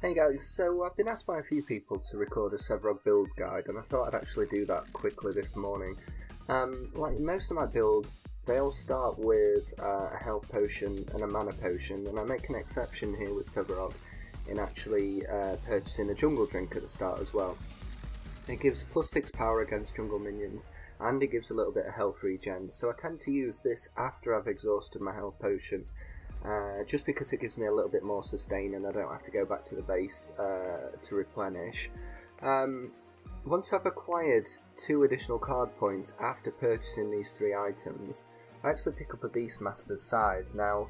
Hey guys, so I've been asked by a few people to record a Sevarog build guide, and I thought I'd actually do that quickly this morning. Like most of my builds, they all start with a health potion and a mana potion, and I make an exception here with Sevarog in actually purchasing a jungle drink at the start as well. It gives plus 6 power against jungle minions, and it gives a little bit of health regen, so I tend to use this after I've exhausted my health potion. Just because it gives me a little bit more sustain and I don't have to go back to the base to replenish. Once I've acquired 2 additional card points after purchasing these 3 items, I actually pick up a Beastmaster's Scythe. Now,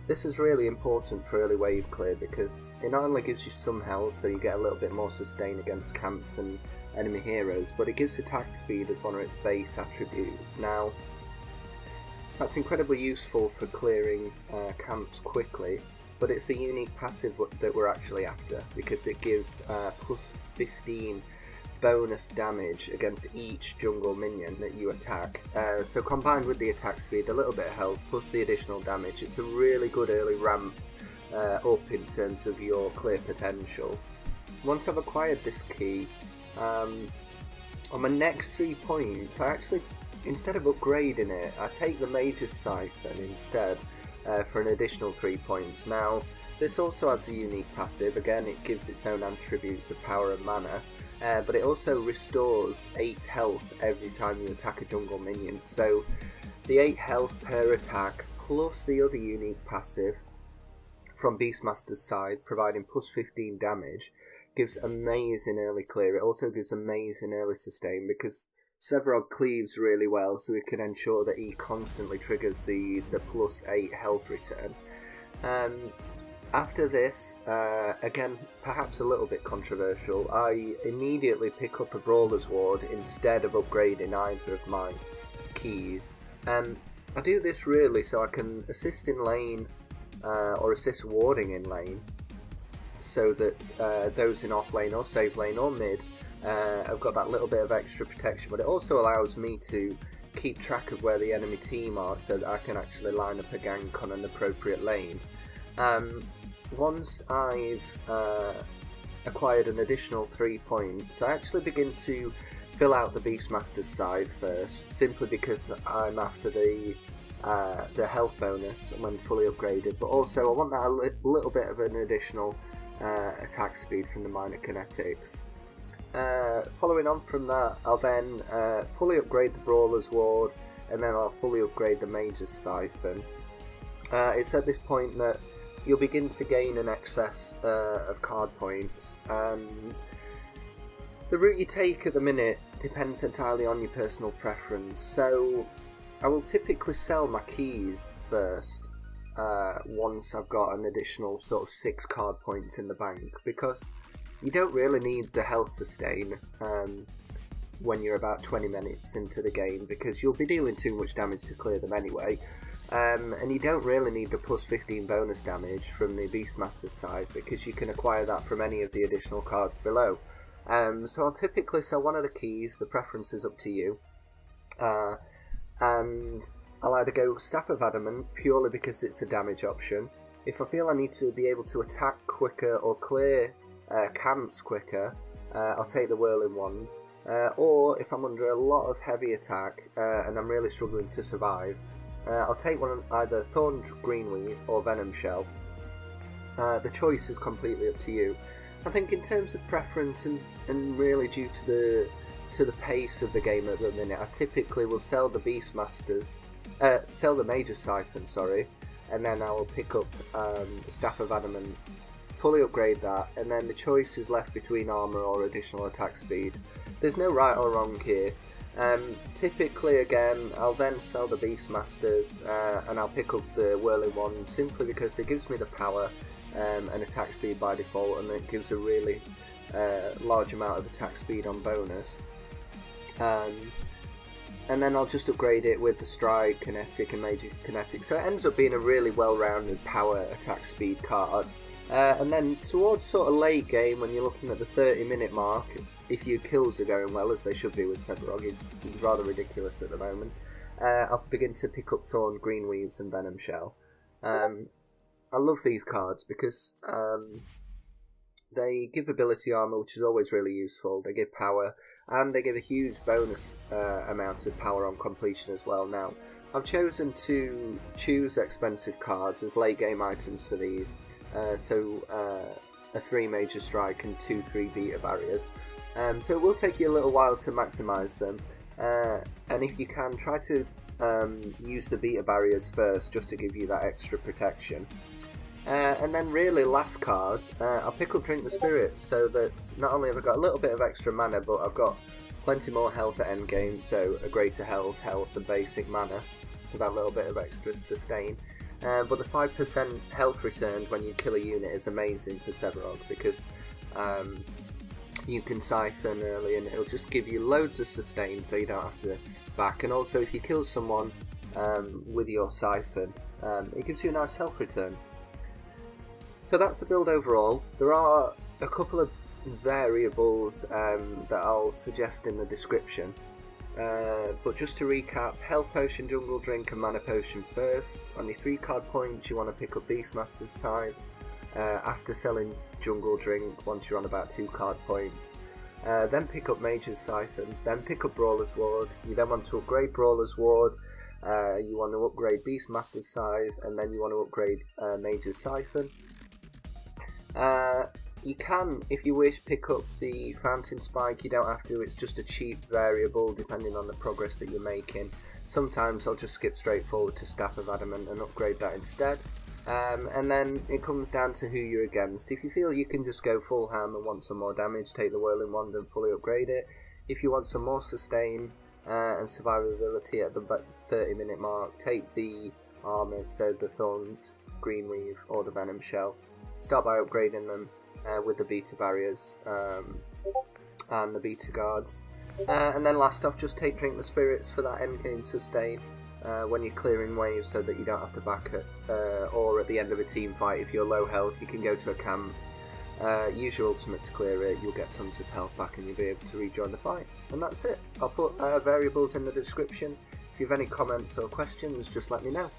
this is really important for early wave clear because it not only gives you some health, so you get a little bit more sustain against camps and enemy heroes, but it gives attack speed as one of its base attributes. Now, that's incredibly useful for clearing camps quickly, but it's the unique passive that we're actually after, because it gives plus 15 bonus damage against each jungle minion that you attack. So combined with the attack speed, a little bit of health, plus the additional damage, it's a really good early ramp up in terms of your clear potential. Once I've acquired this key, on my next 3 points, I actually, instead of upgrading it, I take the Magus Siphon instead for an additional 3 points. Now, this also has a unique passive. Again, it gives its own attributes of power and mana, but it also restores 8 health every time you attack a jungle minion. So, the 8 health per attack, plus the other unique passive from Beastmaster's Scythe, providing plus 15 damage, gives amazing early clear. It also gives amazing early sustain, because Sevarog cleaves really well, so we can ensure that he constantly triggers the plus 8 health return. After this, again, perhaps a little bit controversial, I immediately pick up a Brawler's Ward instead of upgrading either of my keys. I do this really so I can assist in lane, or assist warding in lane, so that those in off lane or save lane or mid, I've got that little bit of extra protection, but it also allows me to keep track of where the enemy team are so that I can actually line up a gank on an appropriate lane. Once I've acquired an additional 3 points, I actually begin to fill out the Beastmaster's Scythe first, simply because I'm after the health bonus when fully upgraded, but also I want that little bit of an additional attack speed from the minor kinetics. Following on from that, I'll then fully upgrade the Brawler's Ward, and then I'll fully upgrade the Magus Siphon. It's at this point that you'll begin to gain an excess of card points, and the route you take at the minute depends entirely on your personal preference. So I will typically sell my keys first, once I've got an additional sort of 6 card points in the bank, because you don't really need the health sustain when you're about 20 minutes into the game, because you'll be dealing too much damage to clear them anyway, and you don't really need the plus 15 bonus damage from the Beastmaster's side, because you can acquire that from any of the additional cards below. So I'll typically sell one of the keys, the preference is up to you, and I'll either go Staff of Adament, purely because it's a damage option. If I feel I need to be able to attack quicker or clear camps quicker, I'll take the Whirling Wand. Or if I'm under a lot of heavy attack and I'm really struggling to survive, I'll take one either Thorned Greenweave or Venom Shell. The choice is completely up to you. I think in terms of preference and really due to the pace of the game at the minute, I typically will sell the sell the Magus Siphon, sorry, and then I will pick up the Staff of Adament, fully upgrade that, and then the choice is left between armour or additional attack speed. There's no right or wrong here. Typically, again, I'll then sell the Beastmasters, and I'll pick up the Whirling Wand simply because it gives me the power and attack speed by default, and it gives a really large amount of attack speed on bonus. And then I'll just upgrade it with the Stride, Kinetic and Major Kinetic, so it ends up being a really well-rounded power attack speed card. And then towards sort of late game, when you're looking at the 30-minute mark, if your kills are going well, as they should be with Sevarog, he's rather ridiculous at the moment, I'll begin to pick up Thorned Greenweaves and Venom Shell. I love these cards because They give ability armor, which is always really useful. They give power, and they give a huge bonus amount of power on completion as well. Now, I've chosen to choose expensive cards as late game items for these. A 3 Major Strike and 2 3 Beta Barriers. So it will take you a little while to maximise them. And if you can, try to use the Beta Barriers first, just to give you that extra protection. And then really last card, I'll pick up Drink the Spirits, so that not only have I got a little bit of extra mana, but I've got plenty more health at endgame, so a greater health and basic mana for that little bit of extra sustain. But the 5% health returned when you kill a unit is amazing for Sevarog, because you can Siphon early and it'll just give you loads of sustain, so you don't have to back. And also if you kill someone with your Siphon, it gives you a nice health return. So that's the build overall. There are a couple of variables that I'll suggest in the description. But just to recap, Health Potion, Jungle Drink and Mana Potion first. On your 3 card points you want to pick up Beastmaster's Scythe. After selling Jungle Drink, once you're on about 2 card points. Then pick up Mage's Siphon, then pick up Brawler's Ward. You then want to upgrade Brawler's Ward. You want to upgrade Beastmaster's Scythe, and then you want to upgrade Mage's Siphon. You can, if you wish, pick up the Fountain Spike. You don't have to, it's just a cheap variable depending on the progress that you're making. Sometimes I'll just skip straight forward to Staff of Adament and upgrade that instead. And then it comes down to who you're against. If you feel you can just go full ham and want some more damage, take the Whirling Wand and fully upgrade it. If you want some more sustain and survivability at the 30-minute mark, take the armors, so the Thorned Greenweave or the Venom Shell. Start by upgrading them with the Beta Barriers and the Beta Guards. And then last off, just take Drink the Spirits for that endgame sustain when you're clearing waves, so that you don't have to back it. Or at the end of a team fight, if you're low health, you can go to a camp, use your ultimate to clear it, you'll get tons of health back and you'll be able to rejoin the fight. And that's it. I'll put variables in the description. If you have any comments or questions, just let me know.